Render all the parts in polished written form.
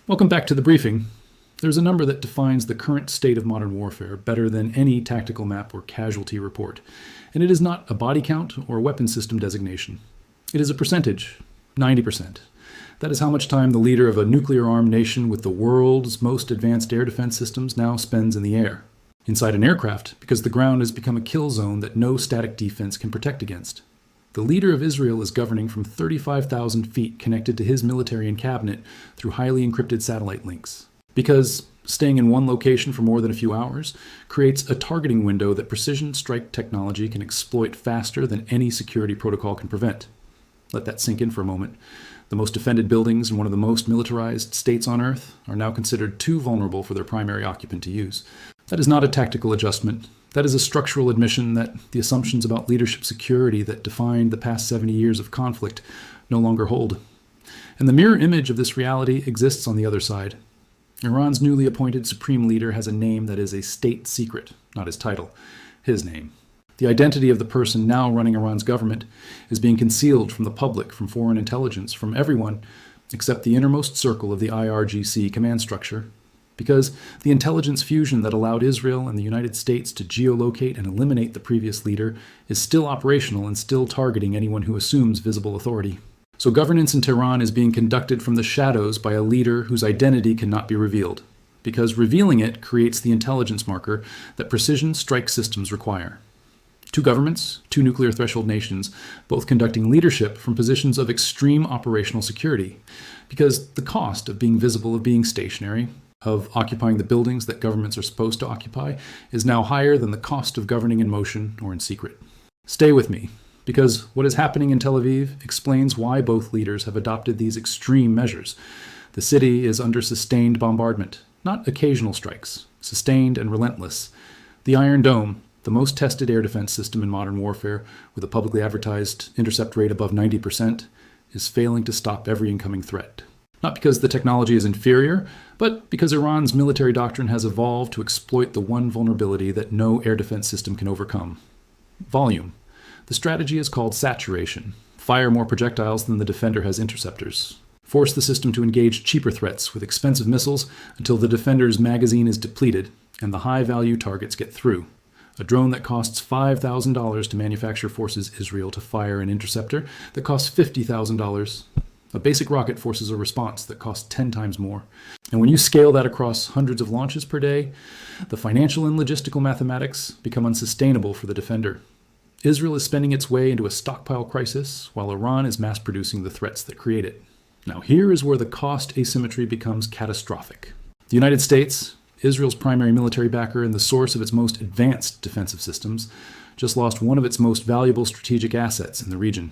Welcome back to the briefing. There's a number that defines the current state of modern warfare better than any tactical map or casualty report, and it is not a body count or weapon system designation. It is a percentage, 90%. That is how much time the leader of a nuclear-armed nation with the world's most advanced air defense systems now spends in the air, inside an aircraft, because the ground has become a kill zone that no static defense can protect against. The leader of Israel is governing from 35,000 feet connected to his military and cabinet through highly encrypted satellite links. Because staying in one location for more than a few hours creates a targeting window that precision strike technology can exploit faster than any security protocol can prevent. Let that sink in for a moment. The most defended buildings in one of the most militarized states on Earth are now considered too vulnerable for their primary occupant to use. That is not a tactical adjustment. That is a structural admission that the assumptions about leadership security that defined the past 70 years of conflict no longer hold. And the mirror image of this reality exists on the other side. Iran's newly appointed supreme leader has a name that is a state secret, not his title, his name. The identity of the person now running Iran's government is being concealed from the public, from foreign intelligence, from everyone except the innermost circle of the IRGC command structure. Because the intelligence fusion that allowed Israel and the United States to geolocate and eliminate the previous leader is still operational and still targeting anyone who assumes visible authority. So governance in Tehran is being conducted from the shadows by a leader whose identity cannot be revealed, because revealing it creates the intelligence marker that precision strike systems require. Two governments, two nuclear threshold nations, both conducting leadership from positions of extreme operational security, because the cost of being visible, of being stationary, of occupying the buildings that governments are supposed to occupy is now higher than the cost of governing in motion or in secret. Stay with me, because what is happening in Tel Aviv explains why both leaders have adopted these extreme measures. The city is under sustained bombardment, not occasional strikes, sustained and relentless. The Iron Dome, the most tested air defense system in modern warfare, with a publicly advertised intercept rate above 90%, is failing to stop every incoming threat. Not because the technology is inferior, but because Iran's military doctrine has evolved to exploit the one vulnerability that no air defense system can overcome: volume. The strategy is called saturation. Fire more projectiles than the defender has interceptors. Force the system to engage cheaper threats with expensive missiles until the defender's magazine is depleted and the high-value targets get through. A drone that costs $5,000 to manufacture forces Israel to fire an interceptor that costs $50,000. A basic rocket forces a response that costs 10 times more. And when you scale that across hundreds of launches per day, the financial and logistical mathematics become unsustainable for the defender. Israel is spending its way into a stockpile crisis, while Iran is mass-producing the threats that create it. Now here is where the cost asymmetry becomes catastrophic. The United States, Israel's primary military backer and the source of its most advanced defensive systems, just lost one of its most valuable strategic assets in the region.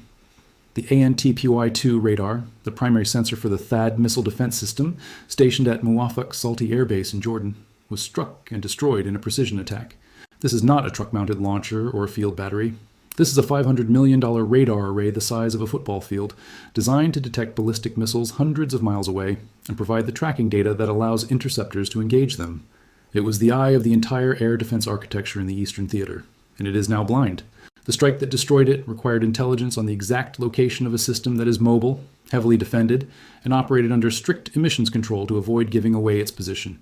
The ANTPY-2 radar, the primary sensor for the THAAD missile defense system stationed at Muwafaq Salti Air Base in Jordan, was struck and destroyed in a precision attack. This is not a truck-mounted launcher or a field battery. This is a $500 million radar array the size of a football field, designed to detect ballistic missiles hundreds of miles away and provide the tracking data that allows interceptors to engage them. It was the eye of the entire air defense architecture in the Eastern Theater, and it is now blind. The strike that destroyed it required intelligence on the exact location of a system that is mobile, heavily defended, and operated under strict emissions control to avoid giving away its position.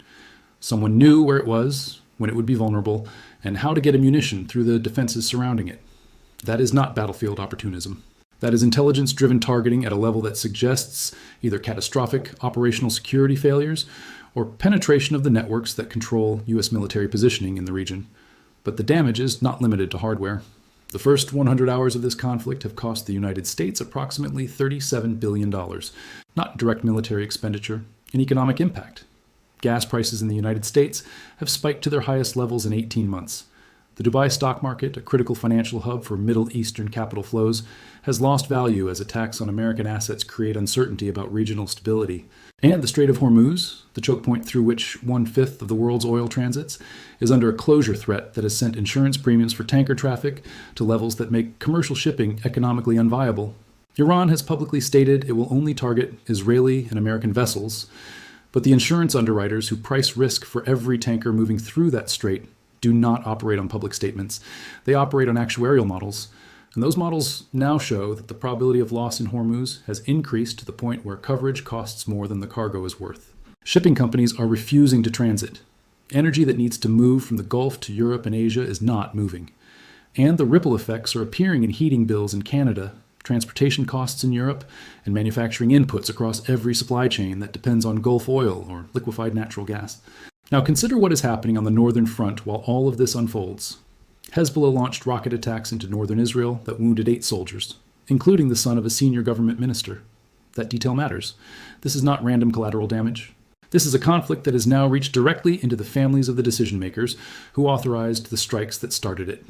Someone knew where it was, when it would be vulnerable, and how to get ammunition through the defenses surrounding it. That is not battlefield opportunism. That is intelligence-driven targeting at a level that suggests either catastrophic operational security failures or penetration of the networks that control U.S. military positioning in the region. But the damage is not limited to hardware. The first 100 hours of this conflict have cost the United States approximately $37 billion, not direct military expenditure, and economic impact. Gas prices in the United States have spiked to their highest levels in 18 months. The Dubai stock market, a critical financial hub for Middle Eastern capital flows, has lost value as attacks on American assets create uncertainty about regional stability. And the Strait of Hormuz, the choke point through which 1/5 of the world's oil transits, is under a closure threat that has sent insurance premiums for tanker traffic to levels that make commercial shipping economically unviable. Iran has publicly stated it will only target Israeli and American vessels, but the insurance underwriters who price risk for every tanker moving through that strait do not operate on public statements. They operate on actuarial models, and those models now show that the probability of loss in Hormuz has increased to the point where coverage costs more than the cargo is worth. Shipping companies are refusing to transit. Energy that needs to move from the Gulf to Europe and Asia is not moving. And the ripple effects are appearing in heating bills in Canada, transportation costs in Europe, and manufacturing inputs across every supply chain that depends on Gulf oil or liquefied natural gas. Now consider what is happening on the northern front while all of this unfolds. Hezbollah launched rocket attacks into northern Israel that wounded 8 soldiers, including the son of a senior government minister. That detail matters. This is not random collateral damage. This is a conflict that has now reached directly into the families of the decision makers who authorized the strikes that started it.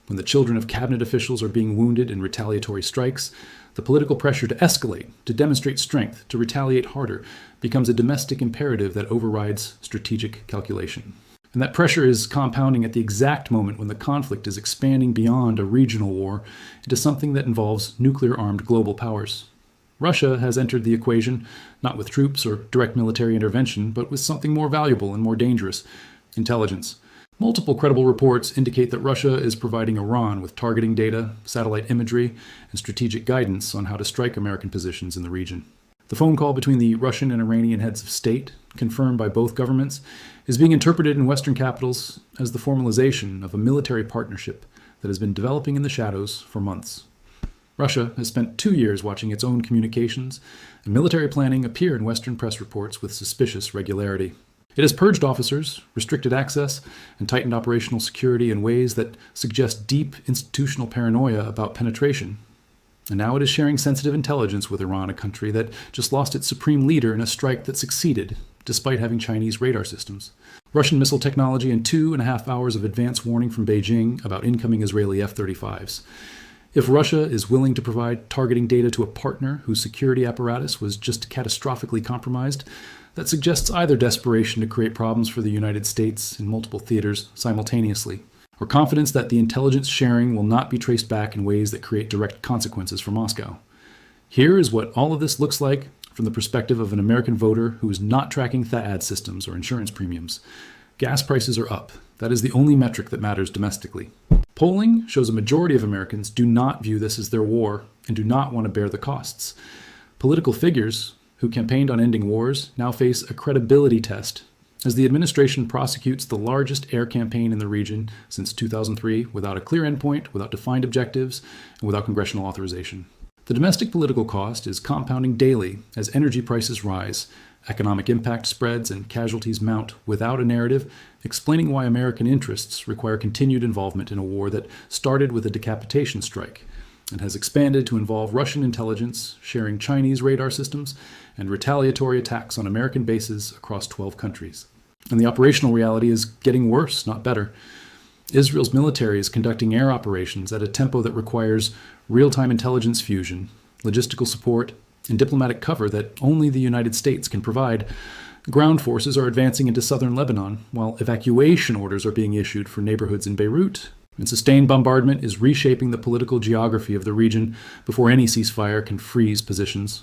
When the children of cabinet officials are being wounded in retaliatory strikes, the political pressure to escalate, to demonstrate strength, to retaliate harder, becomes a domestic imperative that overrides strategic calculation. And that pressure is compounding at the exact moment when the conflict is expanding beyond a regional war into something that involves nuclear-armed global powers. Russia has entered the equation, not with troops or direct military intervention, but with something more valuable and more dangerous: intelligence. Multiple credible reports indicate that Russia is providing Iran with targeting data, satellite imagery, and strategic guidance on how to strike American positions in the region. The phone call between the Russian and Iranian heads of state, confirmed by both governments, is being interpreted in Western capitals as the formalization of a military partnership that has been developing in the shadows for months. Russia has spent 2 years watching its own communications, and military planning appear in Western press reports with suspicious regularity. It has purged officers, restricted access, and tightened operational security in ways that suggest deep institutional paranoia about penetration. And now it is sharing sensitive intelligence with Iran, a country that just lost its supreme leader in a strike that succeeded, despite having Chinese radar systems. Russian missile technology and 2.5 hours of advance warning from Beijing about incoming Israeli F-35s. If Russia is willing to provide targeting data to a partner whose security apparatus was just catastrophically compromised, that suggests either desperation to create problems for the United States in multiple theaters simultaneously, or confidence that the intelligence sharing will not be traced back in ways that create direct consequences for Moscow. Here is what all of this looks like from the perspective of an American voter who is not tracking THAAD systems or insurance premiums. Gas prices are up. That is the only metric that matters domestically. Polling shows a majority of Americans do not view this as their war and do not want to bear the costs. Political figures who campaigned on ending wars now face a credibility test as the administration prosecutes the largest air campaign in the region since 2003 without a clear endpoint, without defined objectives, and without congressional authorization. The domestic political cost is compounding daily as energy prices rise, economic impact spreads, and casualties mount without a narrative explaining why American interests require continued involvement in a war that started with a decapitation strike and has expanded to involve Russian intelligence sharing Chinese radar systems and retaliatory attacks on American bases across 12 countries. And the operational reality is getting worse, not better. Israel's military is conducting air operations at a tempo that requires real-time intelligence fusion, logistical support, and diplomatic cover that only the United States can provide. Ground forces are advancing into southern Lebanon, while evacuation orders are being issued for neighborhoods in Beirut. And sustained bombardment is reshaping the political geography of the region before any ceasefire can freeze positions.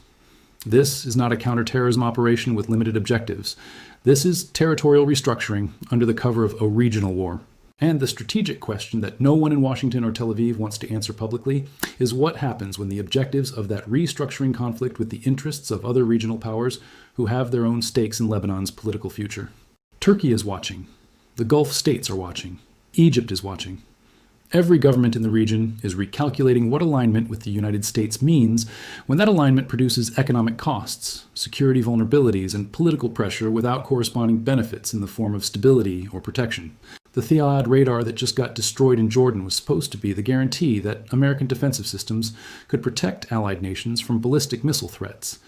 This is not a counterterrorism operation with limited objectives. This is territorial restructuring under the cover of a regional war. And the strategic question that no one in Washington or Tel Aviv wants to answer publicly is what happens when the objectives of that restructuring conflict with the interests of other regional powers who have their own stakes in Lebanon's political future. Turkey is watching. The Gulf states are watching. Egypt is watching. Every government in the region is recalculating what alignment with the United States means when that alignment produces economic costs, security vulnerabilities, and political pressure without corresponding benefits in the form of stability or protection. The THAAD radar that just got destroyed in Jordan was supposed to be the guarantee that American defensive systems could protect allied nations from ballistic missile threats.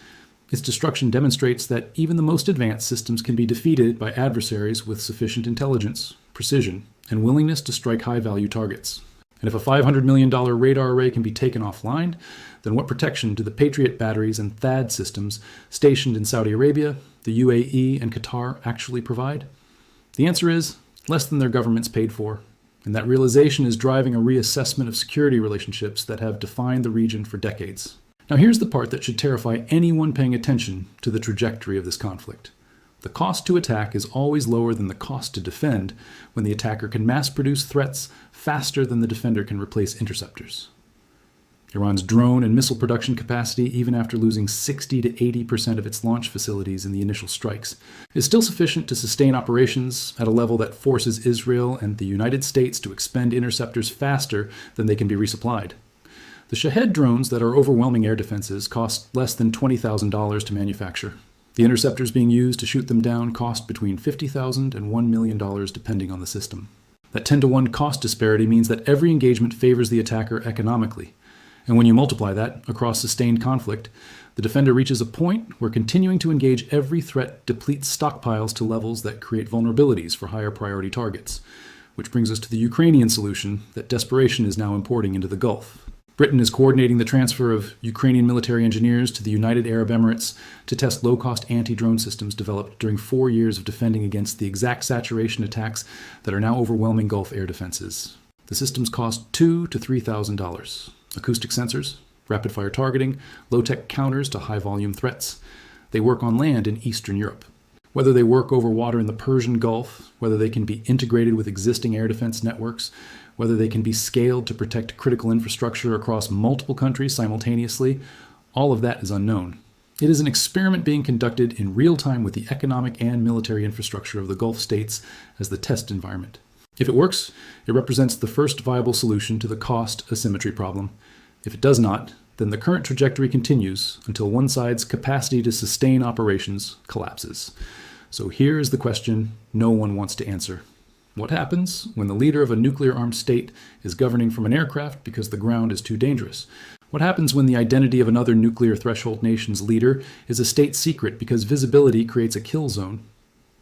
Its destruction demonstrates that even the most advanced systems can be defeated by adversaries with sufficient intelligence, precision, and willingness to strike high-value targets. And if a $500 million radar array can be taken offline, then what protection do the Patriot batteries and THAAD systems stationed in Saudi Arabia, the UAE, and Qatar actually provide? The answer is less than their governments paid for. And that realization is driving a reassessment of security relationships that have defined the region for decades. Now here's the part that should terrify anyone paying attention to the trajectory of this conflict. The cost to attack is always lower than the cost to defend when the attacker can mass-produce threats faster than the defender can replace interceptors. Iran's drone and missile production capacity, even after losing 60 to 80% of its launch facilities in the initial strikes, is still sufficient to sustain operations at a level that forces Israel and the United States to expend interceptors faster than they can be resupplied. The Shahed drones that are overwhelming air defenses cost less than $20,000 to manufacture. The interceptors being used to shoot them down cost between $50,000 and $1 million depending on the system. That 10-to-1 cost disparity means that every engagement favors the attacker economically. And when you multiply that across sustained conflict, the defender reaches a point where continuing to engage every threat depletes stockpiles to levels that create vulnerabilities for higher priority targets. Which brings us to the Ukrainian solution that desperation is now importing into the Gulf. Britain is coordinating the transfer of Ukrainian military engineers to the United Arab Emirates to test low-cost anti-drone systems developed during 4 years of defending against the exact saturation attacks that are now overwhelming Gulf air defenses. The systems cost $2,000 to $3,000. Acoustic sensors, rapid-fire targeting, low-tech counters to high-volume threats. They work on land in Eastern Europe. Whether they work over water in the Persian Gulf, whether they can be integrated with existing air defense networks, whether they can be scaled to protect critical infrastructure across multiple countries simultaneously, all of that is unknown. It is an experiment being conducted in real time with the economic and military infrastructure of the Gulf states as the test environment. If it works, it represents the first viable solution to the cost asymmetry problem. If it does not, then the current trajectory continues until one side's capacity to sustain operations collapses. So here is the question no one wants to answer. What happens when the leader of a nuclear-armed state is governing from an aircraft because the ground is too dangerous? What happens when the identity of another nuclear threshold nation's leader is a state secret because visibility creates a kill zone?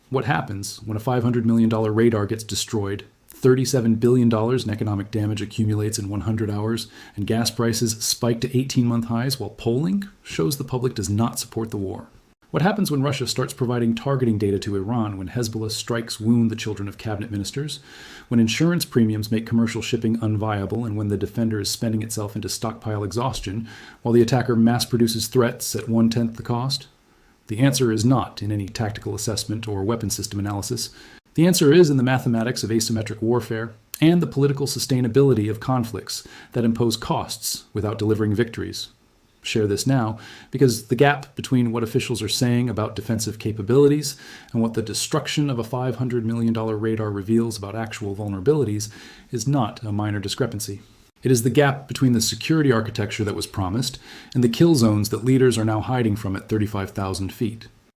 What happens when a $500 million radar gets destroyed, $37 billion in economic damage accumulates in 100 hours, and gas prices spike to 18-month highs while polling shows the public does not support the war? What happens when Russia starts providing targeting data to Iran, when Hezbollah strikes wound the children of cabinet ministers, when insurance premiums make commercial shipping unviable, and when the defender is spending itself into stockpile exhaustion while the attacker mass produces threats at 1/10 the cost? The answer is not in any tactical assessment or weapon system analysis. The answer is in the mathematics of asymmetric warfare and the political sustainability of conflicts that impose costs without delivering victories. Share this now, because the gap between what officials are saying about defensive capabilities and what the destruction of a $500 million radar reveals about actual vulnerabilities is not a minor discrepancy. It is the gap between the security architecture that was promised and the kill zones that leaders are now hiding from at 35,000 feet.